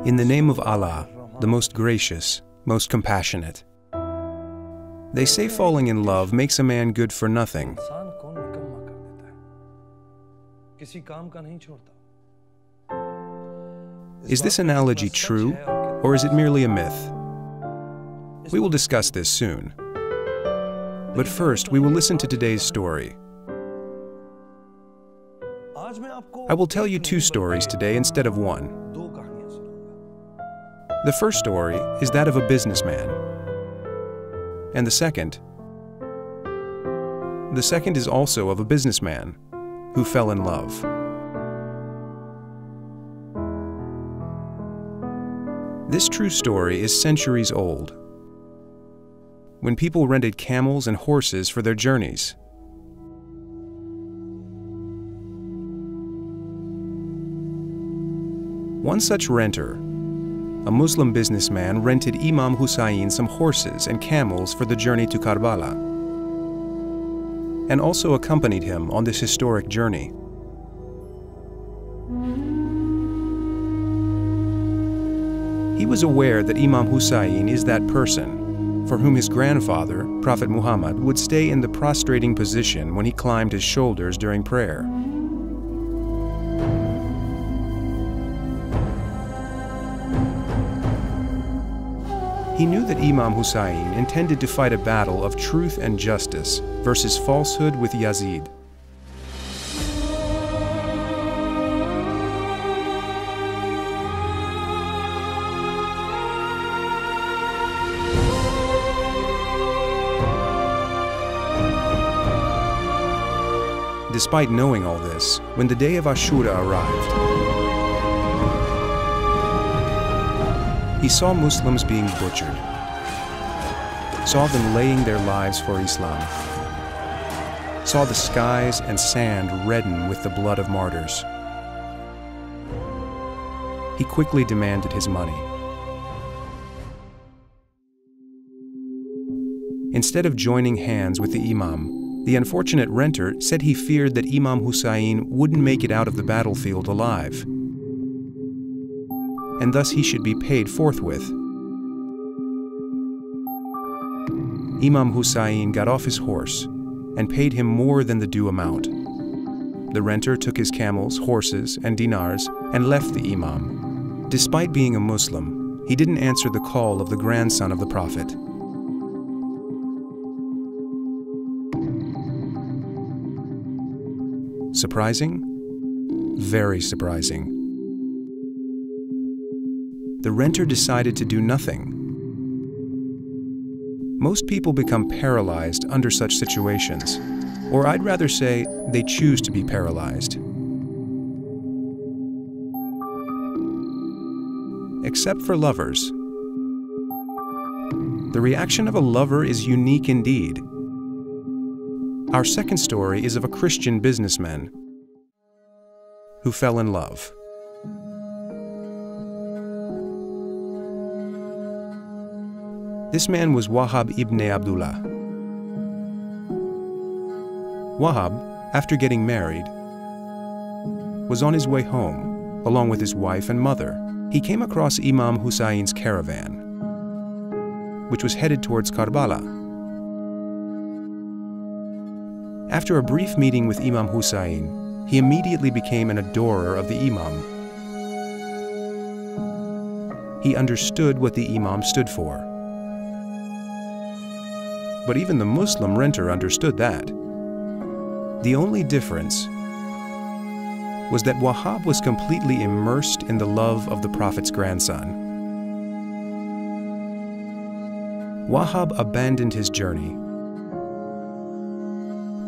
In the name of Allah, the most gracious, most compassionate. They say falling in love makes a man good for nothing. Is this analogy true, or is it merely a myth? We will discuss this soon. But first, we will listen to today's story. I will tell you two stories today instead of one. The first story is that of a businessman. And the second is also of a businessman who fell in love. This true story is centuries old, when people rented camels and horses for their journeys. One such renter, a Muslim businessman, rented Imam Hussain some horses and camels for the journey to Karbala, and also accompanied him on this historic journey. He was aware that Imam Hussain is that person for whom his grandfather, Prophet Muhammad, would stay in the prostrating position when he climbed his shoulders during prayer. He knew that Imam Hussain intended to fight a battle of truth and justice versus falsehood with Yazid. Despite knowing all this, when the day of Ashura arrived, he saw Muslims being butchered, saw them laying their lives for Islam, saw the skies and sand redden with the blood of martyrs. He quickly demanded his money. Instead of joining hands with the Imam, the unfortunate renter said he feared that Imam Hussain wouldn't make it out of the battlefield alive, and thus he should be paid forthwith. Imam Hussain got off his horse and paid him more than the due amount. The renter took his camels, horses, and dinars and left the Imam. Despite being a Muslim, he didn't answer the call of the grandson of the Prophet. Surprising? Very surprising. The renter decided to do nothing. Most people become paralyzed under such situations, or I'd rather say they choose to be paralyzed. Except for lovers. The reaction of a lover is unique indeed. Our second story is of a Christian businessman who fell in love. This man was Wahab ibn Abdullah. Wahab, after getting married, was on his way home, along with his wife and mother. He came across Imam Hussain's caravan, which was headed towards Karbala. After a brief meeting with Imam Hussain, he immediately became an adorer of the Imam. He understood what the Imam stood for. But even the Muslim renter understood that. The only difference was that Wahab was completely immersed in the love of the Prophet's grandson. Wahab abandoned his journey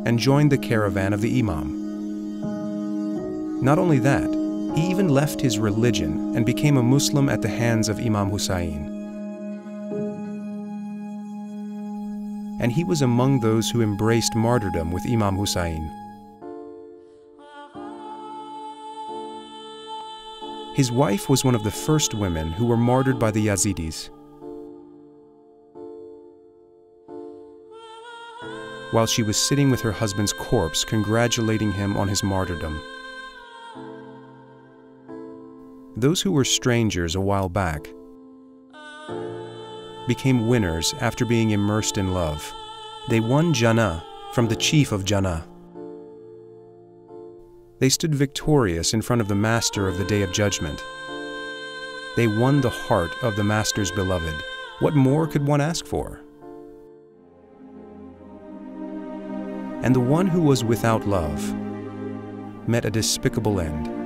and joined the caravan of the Imam. Not only that, he even left his religion and became a Muslim at the hands of Imam Hussain. And he was among those who embraced martyrdom with Imam Hussain. His wife was one of the first women who were martyred by the Yazidis. While she was sitting with her husband's corpse, congratulating him on his martyrdom. Those who were strangers a while back became winners after being immersed in love. They won Jannah from the chief of Jannah. They stood victorious in front of the Master of the Day of Judgment. They won the heart of the Master's beloved. What more could one ask for? And the one who was without love met a despicable end.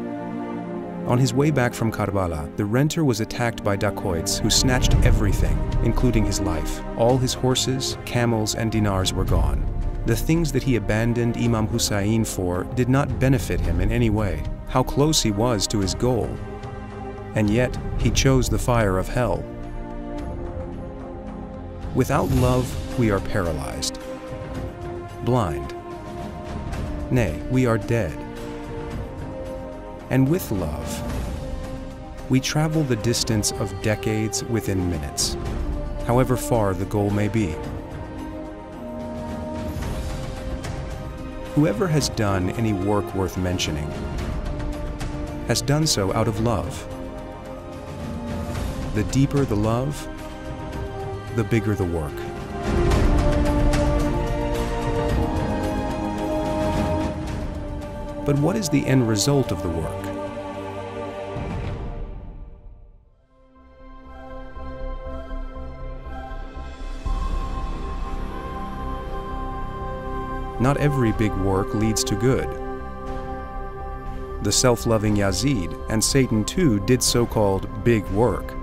On his way back from Karbala, the renter was attacked by dacoits who snatched everything, including his life. All his horses, camels, and dinars were gone. The things that he abandoned Imam Hussain for did not benefit him in any way. How close he was to his goal. And yet, he chose the fire of hell. Without love, we are paralyzed, blind. Nay, we are dead. And with love, we travel the distance of decades within minutes, however far the goal may be. Whoever has done any work worth mentioning has done so out of love. The deeper the love, the bigger the work. But what is the end result of the work? Not every big work leads to good. The self-loving Yazid and Satan too did so-called big work.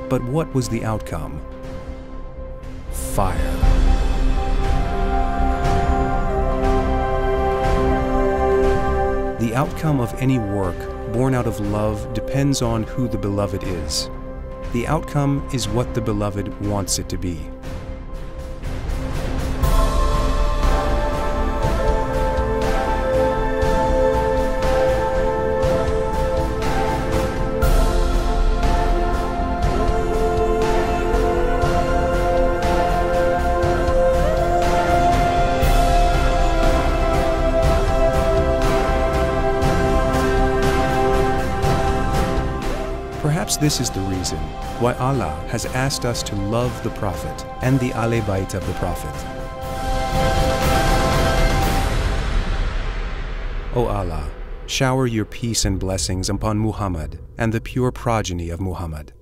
But what was the outcome? Fire. The outcome of any work born out of love depends on who the beloved is. The outcome is what the beloved wants it to be. Perhaps this is the reason why Allah has asked us to love the Prophet and the Ahle Bayt of the Prophet. O Allah, shower your peace and blessings upon Muhammad and the pure progeny of Muhammad.